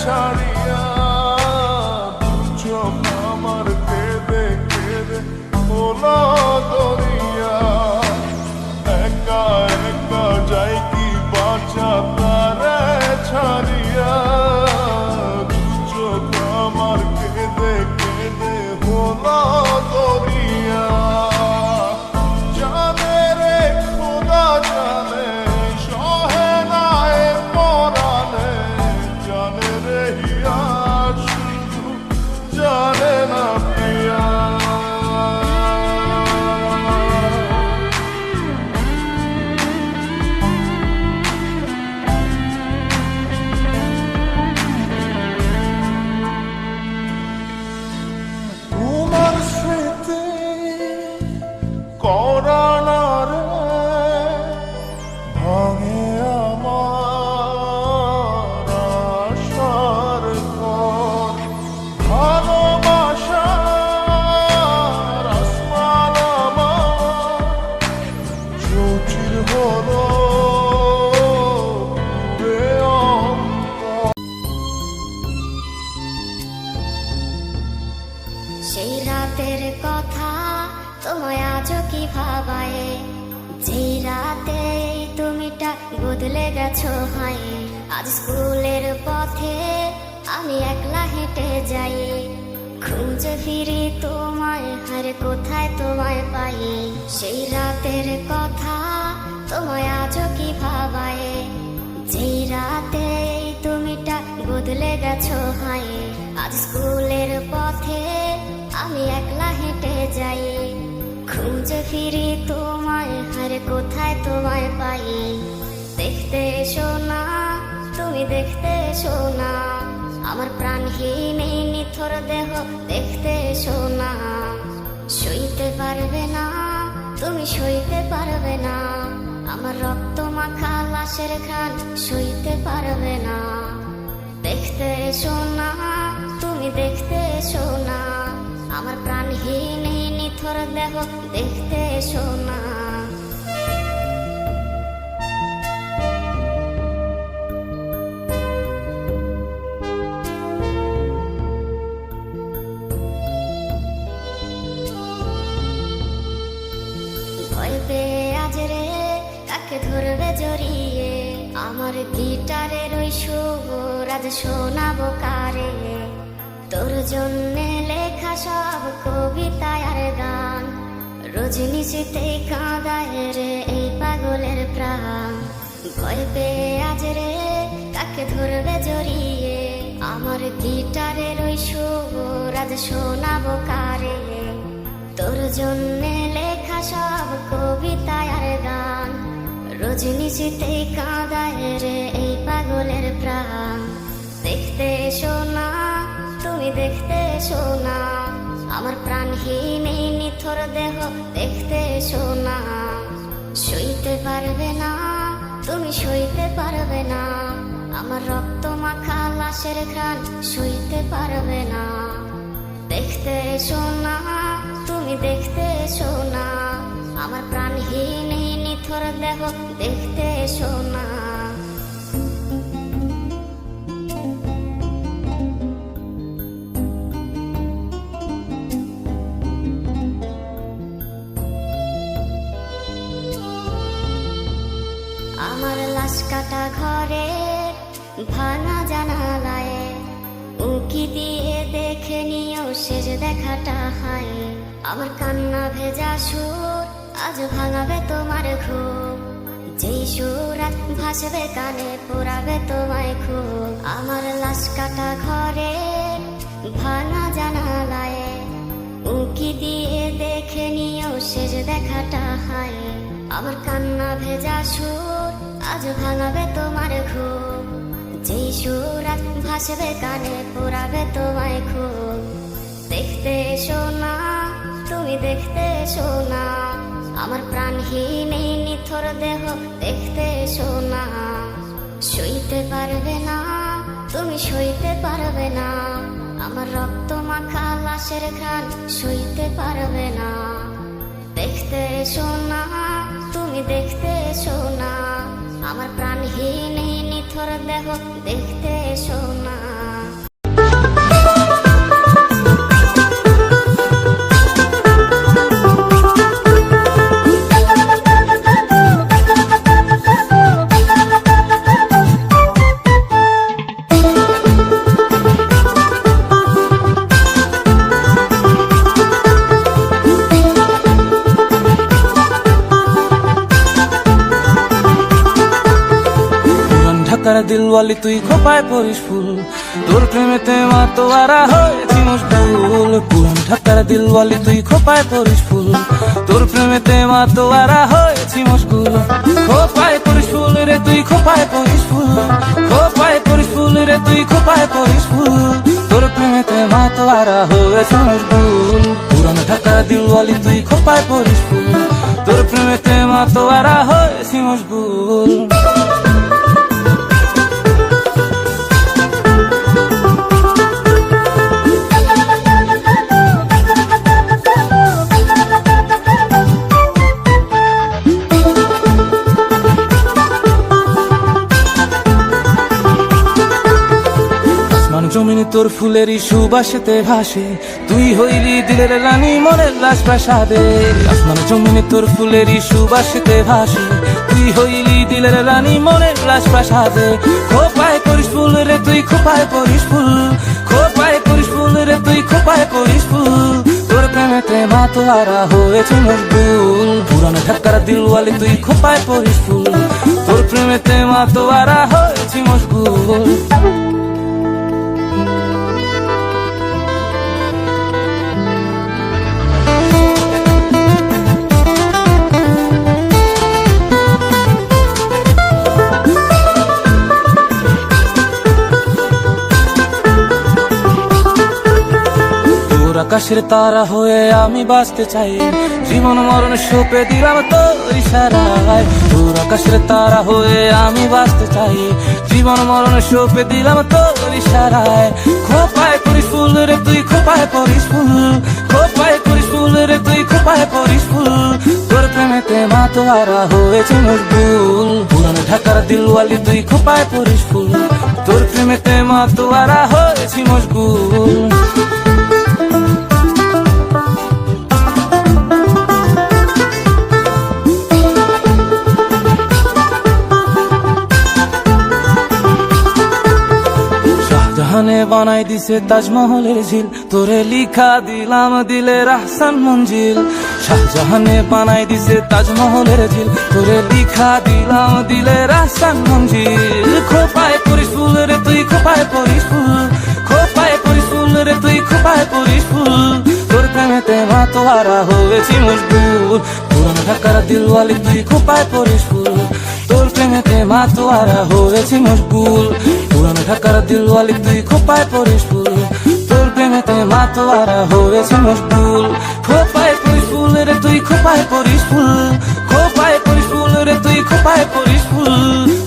ছাড়িয়া চোখ আমার কেঁদে কেঁদে হলো দরিয়া। একা একা যাই কি বাঁচা তারে ছাড়িয়া চোখ আমার কেঁদে কেঁদে হলো দরিয়া। জানে রে খোদা জানে সহে না এ পরাণে, জানে রে হিয়া শুধু জানে না প্রিয়া। তোমার স্মৃতি করানারে ভাঙে আমার আশার ঘর। ভালোবাসার আসমান আমার চৌচির হলো পুরে অন্তর। সেই রাতের কথা তোমায় আজও কি ভাবায়, যে রাতে তুমিটা বদলে গেছো হায়। আজ স্কুলের পথে আমি একলা হেঁটে যাই, খুঁজে ফিরি তোমায়, হারে কোথায় তোমায় পাই। সেই রাতের কথা তোমায় আজও কি ভাবায়, যে রাতে তুমিটা বদলে গেছো হায়। আজ স্কুলের পথে আমি একলা হেঁটে যাই, খুঁজে ফিরি তোমায়, হারে কোথায় তোমায় পাই। দেখতে এসো না তুমি, দেখতে এসো না আমার প্রাণহীন এই নিথর দেহ, দেখতে এসো না। সইতে পারবে না তুমি, সইতে পারবে না আমার রক্ত মাখা লাশের ঘ্রাণ, সইতে পারবে না। দেখতে এসো না তুমি, দেখতে এসো না আমার প্রাণহীন এই নিথর দেহ, দেখতে এসো না। ভয় পেয়ে আজ রে কাকে ধরবে জড়িয়ে, আমার গিটারের ওই সুর আজ শোনাবো কারে। তোর জন্যে লেখা সব কবিতা আর গান, রজনীশীতে কাঁদায় রে এই পাগলের প্রাণ। ভয় পেয়ে আজ রে কাকে ধরবে জড়িয়ে, আমার গিটারের ওই সুর আজ শোনাবো কারে। তোর জন্যে লেখা সব কবিতা আর গান, রজনীশীতে কাঁদায় রে এই পাগলের প্রাণ। দেখতে এসো না তুমি, দেখতে এসো না আমার প্রাণহীন এই নিথর দেহ, দেখতে এসো না। সইতে পারবে না তুমি, সইতে পারবে না আমার রক্ত মাখা লাশের ঘ্রাণ, সইতে পারবে না। দেখতে এসো না তুমি, দেখতে এসো না আমার প্রাণহীন এই নিথর দেহ, দেখতে এসো না। আমার লাশ কাটা ঘরে ভাঙা জানালায় উঁকি দিয়ে দেখে নিও শেষ দেখাটা হায়। আমার কান্না ভেজা সুর আজ ভাঙাবে তোমার ঘুম, যেই সুর আজ ভাসবে কানে পোড়াবে তোমায় খুব। আমার লাশ কাটা ঘরে ভাঙা জানালায় উঁকি দিয়ে দেখে নিও শেষ দেখাটা হায়। আমার কান্না ভেজা সুর আজ ভাঙাবে তোমার ঘুম, যেই সুর আজ ভাসবে কানে পোড়াবে তোমায় খুব। দেখতে এসো না তুমি, দেখতে এসো না আমার প্রাণহীন এই নিথর দেহ, দেখতে এসো না। সইতে পারবে না তুমি, সইতে পারবে না আমার রক্ত মাখা লাশের ঘ্রাণ, সইতে পারবে না। দেখতে এসো না তুমি, দেখতে এসো না আমার প্রাণহীন এই নিথর দেহ, দেখতে এসো না। দিলওয়ালি তুই খোপায় পরিস ফুল, তোর প্রেমেতে মাতোয়ারা হয়েছি মশগুল। পুরান ঢাকার দিলওয়ালি তুই খোপায় পরিস ফুল, তোর প্রেমেতে মাতোয়ারা হয়েছি মশগুল। খোপায় পরিস ফুল রে তুই খোপায় পরিস ফুল, খোপায় পরিস ফুল রে তুই খোপায় পরিস ফুল, তোর প্রেমেতে মাতোয়ারা হয়েছি মশগুল। পুরান ঢাকার দিলওয়ালি তুই খোপায় পরিস ফুল, তোর প্রেমেতে মাতোয়ারা হয়েছি মশগুল। জমিনে তোর ফুলেরই সুবাসেতে ভাসে, তুই হইলি দিলের রানী মনের লাশ প্রাসাদে। আসমান জমিনে তোর ফুলেরই সুবাসেতে ভাসে, তুই হইলি দিলের রানী মনের লাশ প্রাসাদে। খোপায় পরিস ফুল রে তুই খোপায় পরিস ফুল, খোপায় পরিস ফুল রে তুই খোপায় পরিস ফুল, তোর প্রেমেতে মাতোয়ারা হয়েছে মশগুল। পুরান ঢাকার দিলওয়ালি তুই খোপায় পরিস ফুল, তোর প্রেমেতে মাতোয়ারা হয়েছে মশগুল। আকাশের তারা হয়ে আমি বাঁচতে চাই, জীবন মরণ সঁপে দিলাম তোর ইশারায়। তোর আকাশের তারা হয়ে আমি বাঁচতে চাই, জীবন মরণ সঁপে দিলাম তোর ইশারায়। খোপায় পরিস ফুল রে তুই খোপায় পরিস ফুল, খোপায় পরিস ফুল রে তুই খোপায় পরিস ফুল, তোর প্রেমেতে মাতোয়ারা হয়েছে মশগুল। পুরান ঢাকার দিলওয়ালি তুই খোপায় পরিস ফুল, তোর প্রেমেতে মাতোয়ারা হয়েছে মশগুল। শাহজাহানে বানাই দিছে তাজমহলের ঝিল, তোরে লিখা দিলাম দিলের আহসান মঞ্জিল। শাহজাহানে বানাই দিছে তাজমহলের ঝিল, তোরে লিখা দিলাম দিলের আহসান মঞ্জিল। খোপায় পরিস ফুল রে তুই খোপায় পরিস ফুল, খোপায় পরিস ফুল রে তুই খোপায় পরিস ফুল, তোর প্রেমেতে মাতোয়ারা হয়েছি মশগুল। পুরান ঢাকার দিলওয়ালি তুই খোপায় পরিস ফুল, তোর প্রেমেতে মাতোয়ারা হয়েছি মশগুল। পুরান ঢাকার দিলওয়ালি তুই খোপায় পরিস ফুল, তোর প্রেমেতে মাতোয়ারা হয়েছে মশগুল। খোপায় পরিস ফুল রে তুই খোপায় পরিস ফুল, খোপায় পরিস ফুল রে তুই খোপায় পরিস ফুল,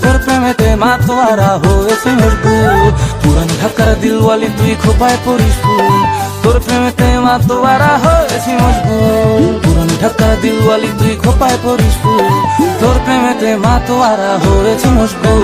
তোর প্রেমেতে মাতোয়ারা হয়েছে মশগুল। পুরান ঢাকার দিলওয়ালি তুই খোপায় পরিস ফুল, তোর প্রেমেতে মাতোয়ারা হয়েছে মশগুল। পুরান ঢাকার দিলওয়ালি তুই খোপায় পরিস ফুল, তোর প্রেমেতে মাতোয়ারা হয়েছে মশগুল।